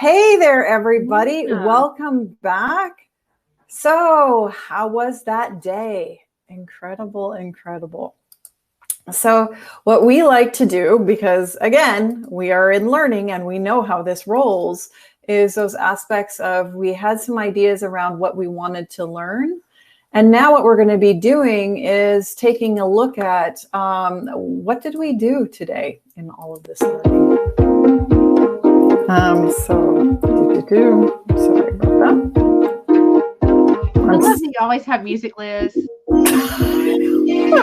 Hey there, everybody. Yeah. Welcome back. So, how was that day? Incredible, incredible. So, what we like to do, because again, we are in learning and we know how this rolls, is those aspects of we had some ideas around what we wanted to learn. And now what we're going to be doing is taking a look at what did we do today in all of this learning. Sorry about that. I love that you always have music, Liz. Even when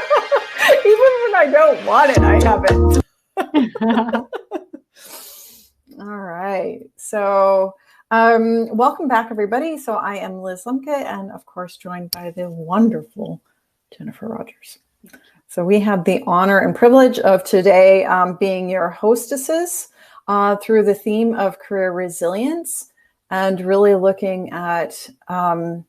I don't want it, I have it. All right. So welcome back, everybody. So I am Liz Lembke, and of course, joined by the wonderful Jennifer Rogers. So we have the honor and privilege of today being your hostesses through the theme of career resilience and really looking at how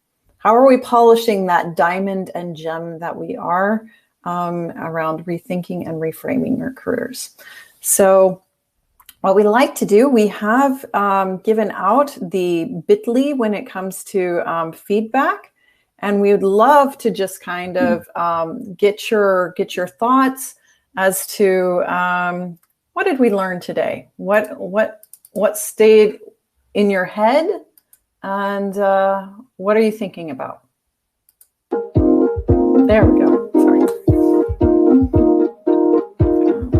are we polishing that diamond and gem that we are around rethinking and reframing our careers. So what we like to do, we have given out the bit.ly when it comes to feedback, and we would love to just kind of get your thoughts as to what did we learn today? What stayed in your head, and what are you thinking about? There we go. Sorry.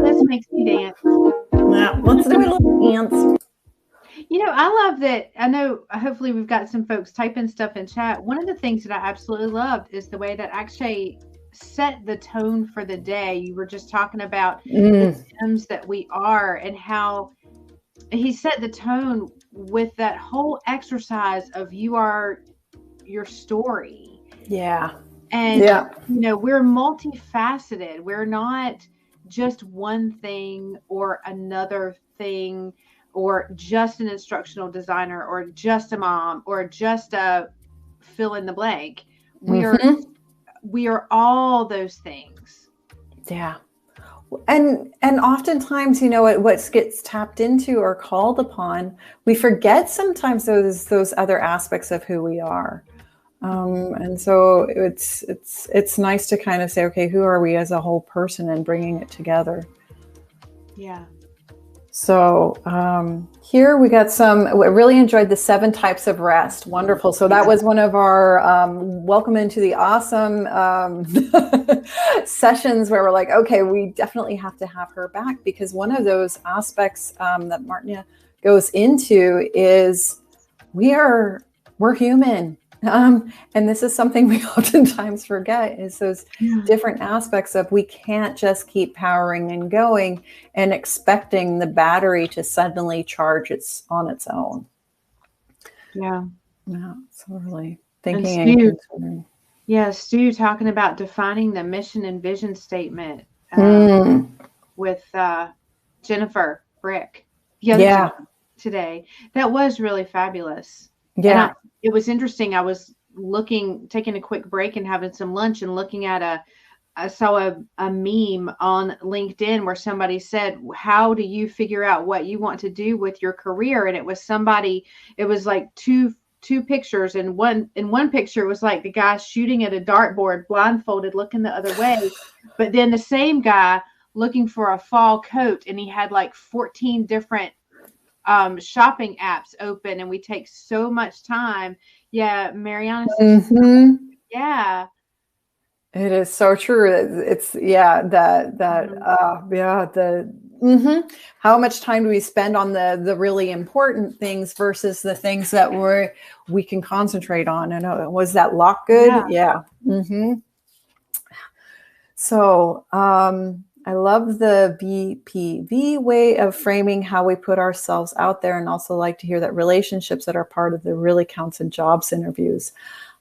This makes me dance. Yeah, let's do a little dance. You know, I love that. I know hopefully we've got some folks typing stuff in chat. One of the things that I absolutely loved is the way that actually set the tone for the day. You were just talking about the gems that we are and how he set the tone with that whole exercise of you are your story. Yeah. And, you know, we're multifaceted. We're not just one thing or another thing, or just an instructional designer, or just a mom, or just a fill in the blank. We are all those things. Yeah. And oftentimes, you know, what gets tapped into or called upon, we forget sometimes those other aspects of who we are. And so it's nice to kind of say, okay, who are we as a whole person, and bringing it together. Yeah. So here we got I really enjoyed the 7 types of rest. Wonderful. So that was one of our welcome into the awesome sessions where we're like, okay, we definitely have to have her back, because one of those aspects that Martina goes into is we're human. And this is something we oftentimes forget, is those different aspects of we can't just keep powering and going and expecting the battery to suddenly charge on its own. Yeah. Yeah. So really thinking. Stu talking about defining the mission and vision statement with Jennifer Brick today. That was really fabulous. Yeah. It was interesting. I was taking a quick break and having some lunch, and looking at I saw a meme on LinkedIn where somebody said, how do you figure out what you want to do with your career? And it was like two pictures, and in one picture it was like the guy shooting at a dartboard, blindfolded, looking the other way. But then the same guy looking for a fall coat, and he had like 14 different shopping apps open, and we take so much time. Yeah, Mariana says, yeah. It is so true. It's how much time do we spend on the really important things versus the things that we can concentrate on? And was that lock good? Yeah. So I love the BPV way of framing how we put ourselves out there, and also like to hear that relationships that are part of the really counts in jobs interviews.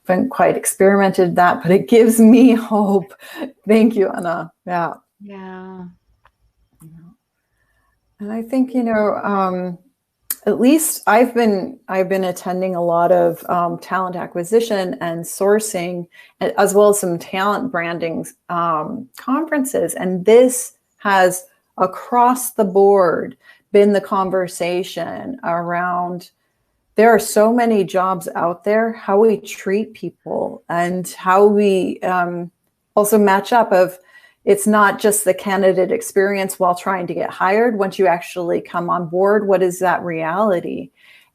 I haven't quite experimented that, but it gives me hope. Thank you, Anna. Yeah. Yeah. And I think, you know, at least I've been attending a lot of talent acquisition and sourcing, as well as some talent branding conferences. And this has across the board been the conversation around there are so many jobs out there, how we treat people and how we also match up of, it's not just the candidate experience while trying to get hired. Once you actually come on board, what is that reality?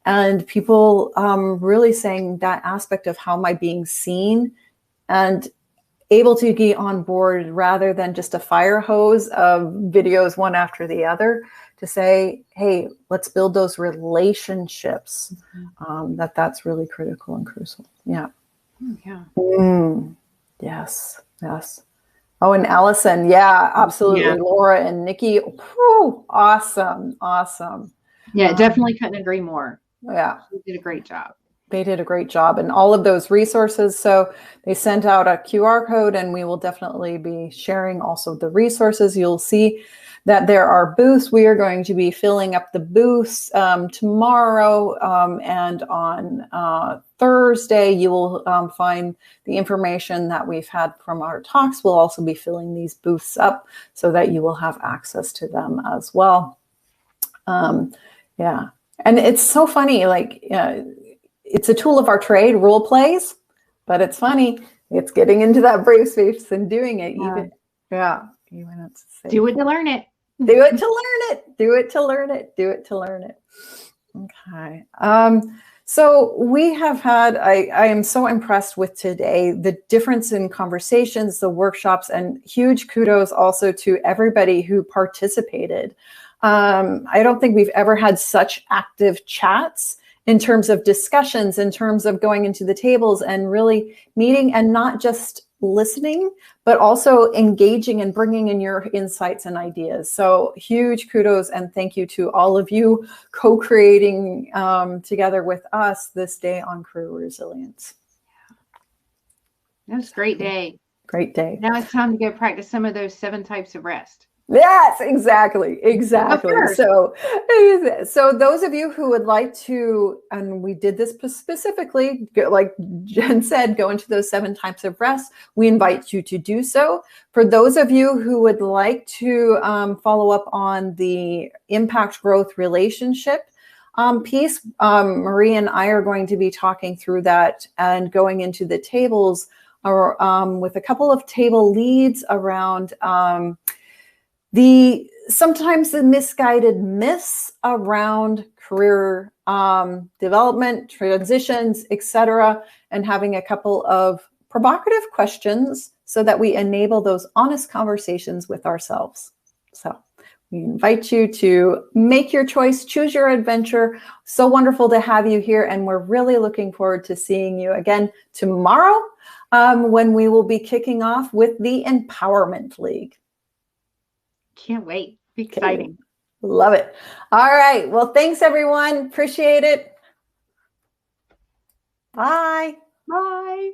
And people really saying that aspect of how am I being seen and able to get on board rather than just a fire hose of videos one after the other, to say, hey, let's build those relationships. That's really critical and crucial. Yeah. Yeah. Yes. Yes. Oh, and Allison. Yeah, absolutely. Yeah. Laura and Nikki. Whew, awesome. Awesome. Yeah, definitely couldn't agree more. Yeah. You did a great job. They did a great job, and all of those resources. So they sent out a QR code, and we will definitely be sharing also the resources. You'll see that there are booths. We are going to be filling up the booths tomorrow, and on Thursday, you will find the information that we've had from our talks. We'll also be filling these booths up so that you will have access to them as well. Yeah, and it's so funny, like, it's a tool of our trade, role plays, but it's funny. It's getting into that brave space and doing it. Even it's safe. Do it to learn it. Do it to learn it. Do it to learn it. Do it to learn it. Okay. So we have had, I am so impressed with today, the difference in conversations, the workshops, and huge kudos also to everybody who participated. I don't think we've ever had such active chats in terms of discussions, in terms of going into the tables and really meeting and not just listening, but also engaging and bringing in your insights and ideas. So huge kudos and thank you to all of you co-creating together with us this day on career resilience. That was a great day. Great day. Now it's time to go practice some of those 7 types of rest. Yes, exactly. So those of you who would like to, and we did this specifically, like Jen said, go into those 7 types of rest. We invite you to do so. For those of you who would like to follow up on the impact growth relationship piece, Marie and I are going to be talking through that and going into the tables with a couple of table leads around sometimes the misguided myths around career development, transitions, etc., and having a couple of provocative questions so that we enable those honest conversations with ourselves. So we invite you to make your choice, choose your adventure. So wonderful to have you here, and we're really looking forward to seeing you again tomorrow when we will be kicking off with the Empowerment League. Can't wait. Exciting. Okay. Love it. All right. Well, thanks, everyone. Appreciate it. Bye. Bye.